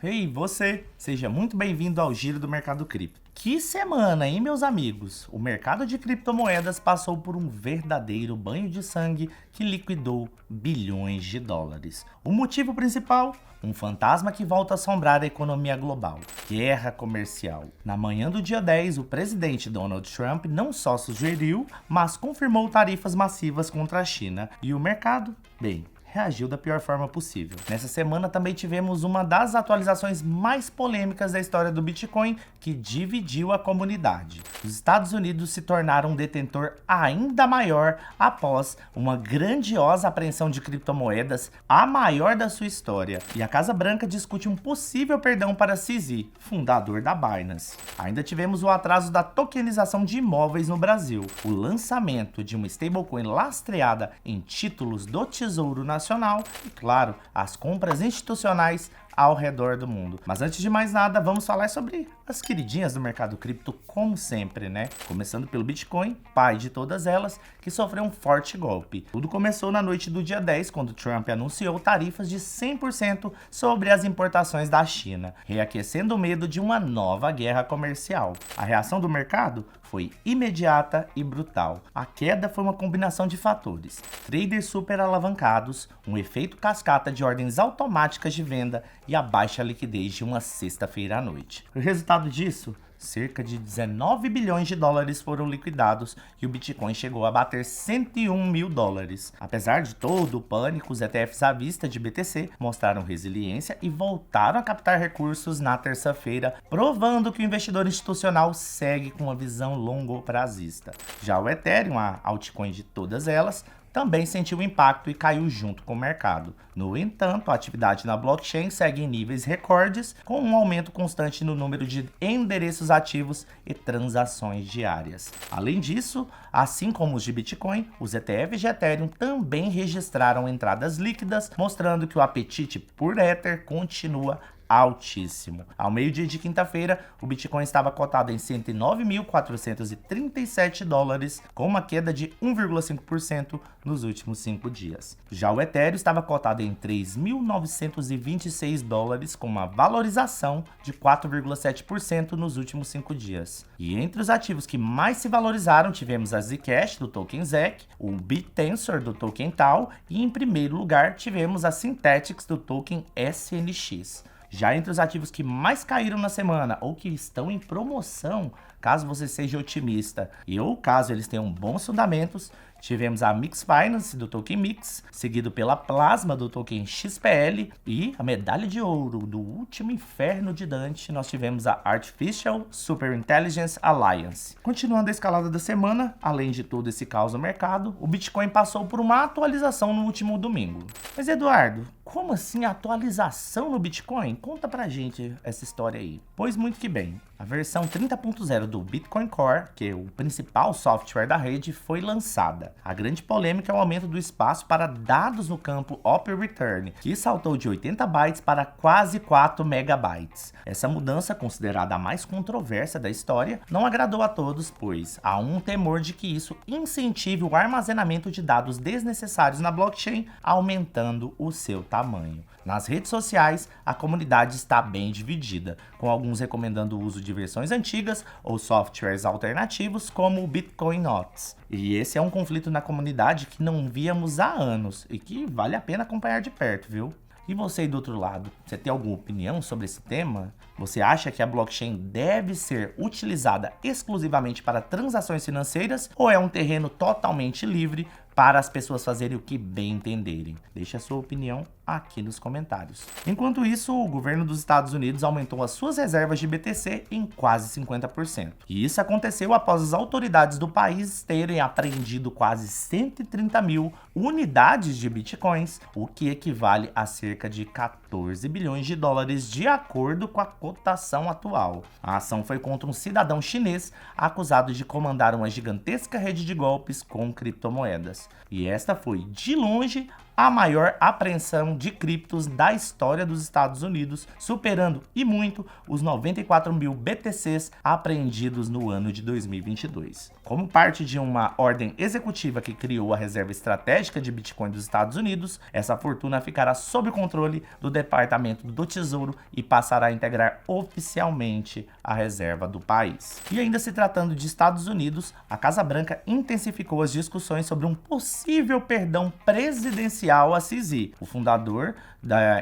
Ei, você! Seja muito bem-vindo ao Giro do Mercado Cripto. Que semana, hein, meus amigos? O mercado de criptomoedas passou por um verdadeiro banho de sangue que liquidou bilhões de dólares. O motivo principal? Um fantasma que volta a assombrar a economia global: guerra comercial. Na manhã do dia 10, o presidente Donald Trump não só sugeriu, mas confirmou tarifas massivas contra a China. E o mercado? Bem, reagiu da pior forma possível. Nessa semana também tivemos uma das atualizações mais polêmicas da história do Bitcoin, que dividiu a comunidade. Os Estados Unidos se tornaram um detentor ainda maior após uma grandiosa apreensão de criptomoedas, a maior da sua história. E a Casa Branca discute um possível perdão para CZ, fundador da Binance. Ainda tivemos o atraso da tokenização de imóveis no Brasil, o lançamento de uma stablecoin lastreada em títulos do Tesouro Nacional e, claro, as compras institucionais ao redor do mundo. Mas antes de mais nada, vamos falar sobre as queridinhas do mercado cripto, como sempre, né? Começando pelo Bitcoin, pai de todas elas, que sofreu um forte golpe. Tudo começou na noite do dia 10, quando Trump anunciou tarifas de 100% sobre as importações da China, reaquecendo o medo de uma nova guerra comercial. A reação do mercado foi imediata e brutal. A queda foi uma combinação de fatores: traders super alavancados, um efeito cascata de ordens automáticas de venda e a baixa liquidez de uma sexta-feira à noite. O resultado disso? Cerca de 19 bilhões de dólares foram liquidados e o Bitcoin chegou a bater 101 mil dólares. Apesar de todo o pânico, os ETFs à vista de BTC mostraram resiliência e voltaram a captar recursos na terça-feira, provando que o investidor institucional segue com uma visão longo-prazista. Já o Ethereum, a altcoin de todas elas, também sentiu o impacto e caiu junto com o mercado. No entanto, a atividade na blockchain segue em níveis recordes, com um aumento constante no número de endereços ativos e transações diárias. Além disso, assim como os de Bitcoin, os ETFs de Ethereum também registraram entradas líquidas, mostrando que o apetite por Ether continua altíssimo. Ao meio-dia de quinta-feira, o Bitcoin estava cotado em 109.437 dólares, com uma queda de 1,5% nos últimos 5 dias. Já o Ethereum estava cotado em 3.926 dólares, com uma valorização de 4,7% nos últimos 5 dias. E entre os ativos que mais se valorizaram, tivemos a Zcash do token ZEC, o BitTensor do token Tau e, em primeiro lugar, tivemos a Synthetix do token SNX. Já entre os ativos que mais caíram na semana ou que estão em promoção, caso você seja otimista e ou caso eles tenham bons fundamentos, tivemos a Mix Finance do token Mix, seguido pela Plasma do token XPL e a medalha de ouro do último inferno de Dante, nós tivemos a Artificial Super Intelligence Alliance. Continuando a escalada da semana, além de todo esse caos no mercado, o Bitcoin passou por uma atualização no último domingo. Mas Eduardo, como assim atualização no Bitcoin? Conta pra gente essa história aí. Pois muito que bem. A versão 30.0 do Bitcoin Core, que é o principal software da rede, foi lançada. A grande polêmica é o aumento do espaço para dados no campo Open Return, que saltou de 80 bytes para quase 4 megabytes. Essa mudança, considerada a mais controversa da história, não agradou a todos, pois há um temor de que isso incentive o armazenamento de dados desnecessários na blockchain, aumentando o seu tamanho. Nas redes sociais, a comunidade está bem dividida, com alguns recomendando o uso de versões antigas ou softwares alternativos como o Bitcoin Notes. E esse é um conflito na comunidade que não víamos há anos e que vale a pena acompanhar de perto, viu? E você aí do outro lado, você tem alguma opinião sobre esse tema? Você acha que a blockchain deve ser utilizada exclusivamente para transações financeiras ou é um terreno totalmente livre para as pessoas fazerem o que bem entenderem? Deixe a sua opinião aqui nos comentários. Enquanto isso, o governo dos Estados Unidos aumentou as suas reservas de BTC em quase 50%. E isso aconteceu após as autoridades do país terem apreendido quase 130 mil unidades de bitcoins, o que equivale a cerca de 14 bilhões de dólares de acordo com a cotação atual. A ação foi contra um cidadão chinês acusado de comandar uma gigantesca rede de golpes com criptomoedas. E esta foi, de longe, a maior apreensão de criptos da história dos Estados Unidos, superando e muito os 94 mil BTCs apreendidos no ano de 2022. Como parte de uma ordem executiva que criou a reserva estratégica de Bitcoin dos Estados Unidos, essa fortuna ficará sob o controle do Departamento do Tesouro e passará a integrar oficialmente a reserva do país. E ainda se tratando de Estados Unidos, a Casa Branca intensificou as discussões sobre um possível perdão presidencial a CZ, o fundador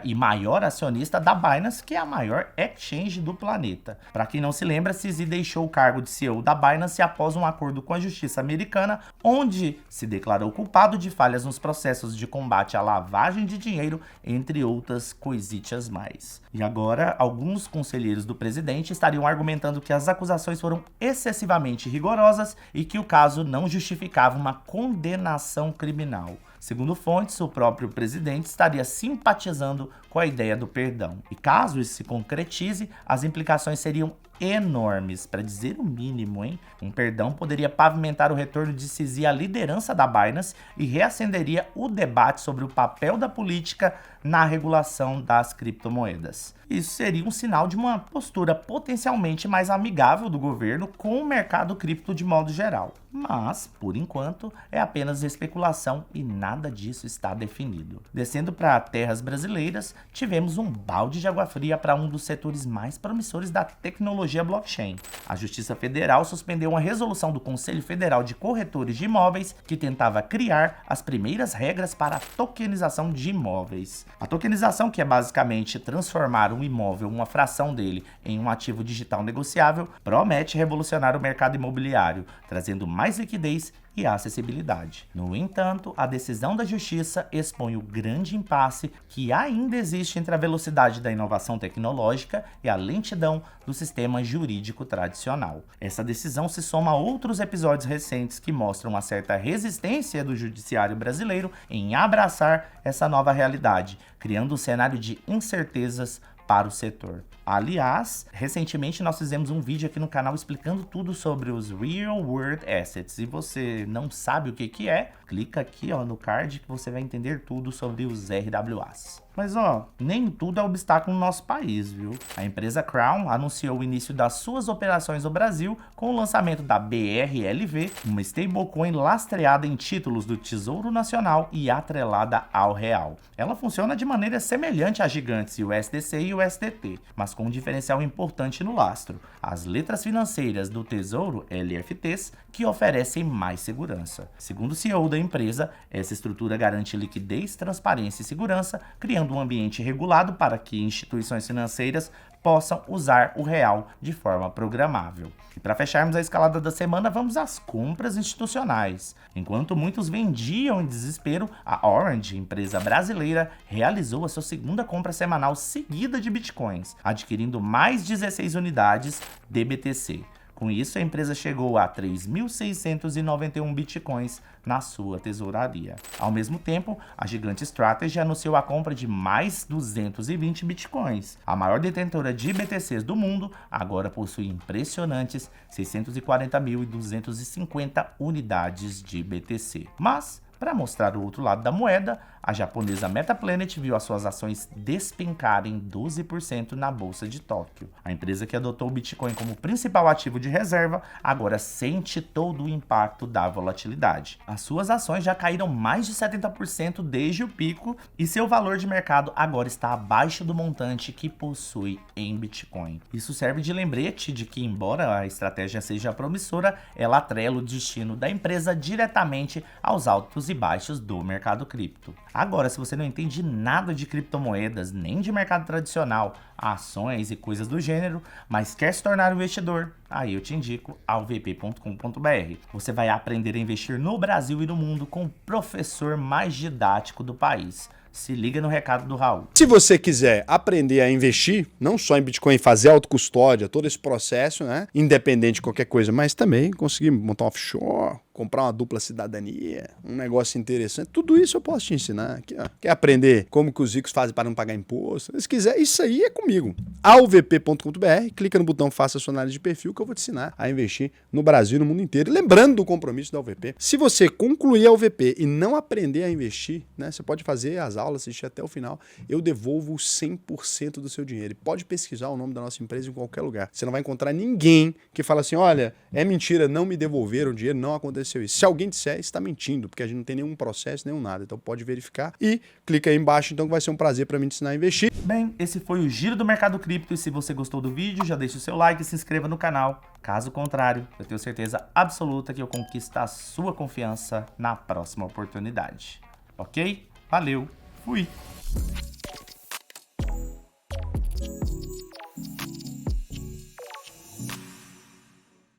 e maior acionista da Binance, que é a maior exchange do planeta. Para quem não se lembra, CZ deixou o cargo de CEO da Binance após um acordo com a justiça americana, onde se declarou culpado de falhas nos processos de combate à lavagem de dinheiro, entre outras coisitas mais. E agora, alguns conselheiros do presidente estariam argumentando que as acusações foram excessivamente rigorosas e que o caso não justificava uma condenação criminal. Segundo fontes, o próprio presidente estaria simpatizando com a ideia do perdão. E caso isso se concretize, as implicações seriam enormes, para dizer o mínimo, hein? Um perdão poderia pavimentar o retorno de CZ à liderança da Binance e reacenderia o debate sobre o papel da política na regulação das criptomoedas. Isso seria um sinal de uma postura potencialmente mais amigável do governo com o mercado cripto de modo geral. Mas, por enquanto, é apenas especulação e nada disso está definido. Descendo para terras brasileiras, tivemos um balde de água fria para um dos setores mais promissores da tecnologia blockchain. A Justiça Federal suspendeu uma resolução do Conselho Federal de Corretores de Imóveis que tentava criar as primeiras regras para a tokenização de imóveis. A tokenização, que é basicamente transformar um imóvel, uma fração dele, em um ativo digital negociável, promete revolucionar o mercado imobiliário, trazendo mais liquidez e acessibilidade. No entanto, a decisão da Justiça expõe o grande impasse que ainda existe entre a velocidade da inovação tecnológica e a lentidão do sistema jurídico tradicional. Essa decisão se soma a outros episódios recentes que mostram uma certa resistência do judiciário brasileiro em abraçar essa nova realidade, criando um cenário de incertezas para o setor. Aliás, recentemente nós fizemos um vídeo aqui no canal explicando tudo sobre os Real World Assets. Se você não sabe o que é, clica aqui no card que você vai entender tudo sobre os RWAs. Mas nem tudo é obstáculo no nosso país, viu? A empresa Crown anunciou o início das suas operações no Brasil com o lançamento da BRLV, uma stablecoin lastreada em títulos do Tesouro Nacional e atrelada ao real. Ela funciona de maneira semelhante às gigantes USDC e USDT, mas com um diferencial importante no lastro: as letras financeiras do Tesouro, LFTs, que oferecem mais segurança. Segundo o CEO da empresa, essa estrutura garante liquidez, transparência e segurança, criando um ambiente regulado para que instituições financeiras possam usar o real de forma programável. E para fecharmos a escalada da semana, vamos às compras institucionais. Enquanto muitos vendiam em desespero, a Orange, empresa brasileira, realizou a sua segunda compra semanal seguida de bitcoins, adquirindo mais 16 unidades de BTC. Com isso, a empresa chegou a 3.691 bitcoins na sua tesouraria. Ao mesmo tempo, a gigante Strategy anunciou a compra de mais 220 bitcoins. A maior detentora de BTCs do mundo agora possui impressionantes 640.250 unidades de BTC. Mas, para mostrar o outro lado da moeda, a japonesa Metaplanet viu as suas ações despencarem 12% na bolsa de Tóquio. A empresa que adotou o Bitcoin como principal ativo de reserva agora sente todo o impacto da volatilidade. As suas ações já caíram mais de 70% desde o pico e seu valor de mercado agora está abaixo do montante que possui em Bitcoin. Isso serve de lembrete de que, embora a estratégia seja promissora, ela atrela o destino da empresa diretamente aos altos e baixos do mercado cripto. Agora, se você não entende nada de criptomoedas, nem de mercado tradicional, ações e coisas do gênero, mas quer se tornar um investidor, aí eu te indico alvp.com.br. Você vai aprender a investir no Brasil e no mundo com o professor mais didático do país. Se liga no recado do Raul. Se você quiser aprender a investir, não só em Bitcoin, fazer autocustódia, todo esse processo, né? Independente de qualquer coisa, mas também conseguir montar um offshore, comprar uma dupla cidadania, um negócio interessante, tudo isso eu posso te ensinar. Aqui, ó. Quer aprender como que os ricos fazem para não pagar imposto? Se quiser, isso aí é comigo. alvp.com.br, clica no botão Faça sua análise de perfil que eu vou te ensinar a investir no Brasil e no mundo inteiro. E lembrando do compromisso da UVP, se você concluir a UVP e não aprender a investir, né, você pode fazer as aulas, assistir até o final, eu devolvo 100% do seu dinheiro. E pode pesquisar o nome da nossa empresa em qualquer lugar. Você não vai encontrar ninguém que fala assim, olha, é mentira, não me devolveram o dinheiro, não aconteceu isso. Se alguém disser, está mentindo, porque a gente não tem nenhum processo, nenhum nada. Então pode verificar e clica aí embaixo, então que vai ser um prazer para mim te ensinar a investir. Bem, esse foi o Giro do Mercado Cripto e se você gostou do vídeo, já deixa o seu like e se inscreva no canal. Caso contrário, eu tenho certeza absoluta que eu conquisto a sua confiança na próxima oportunidade. Ok? Valeu, fui!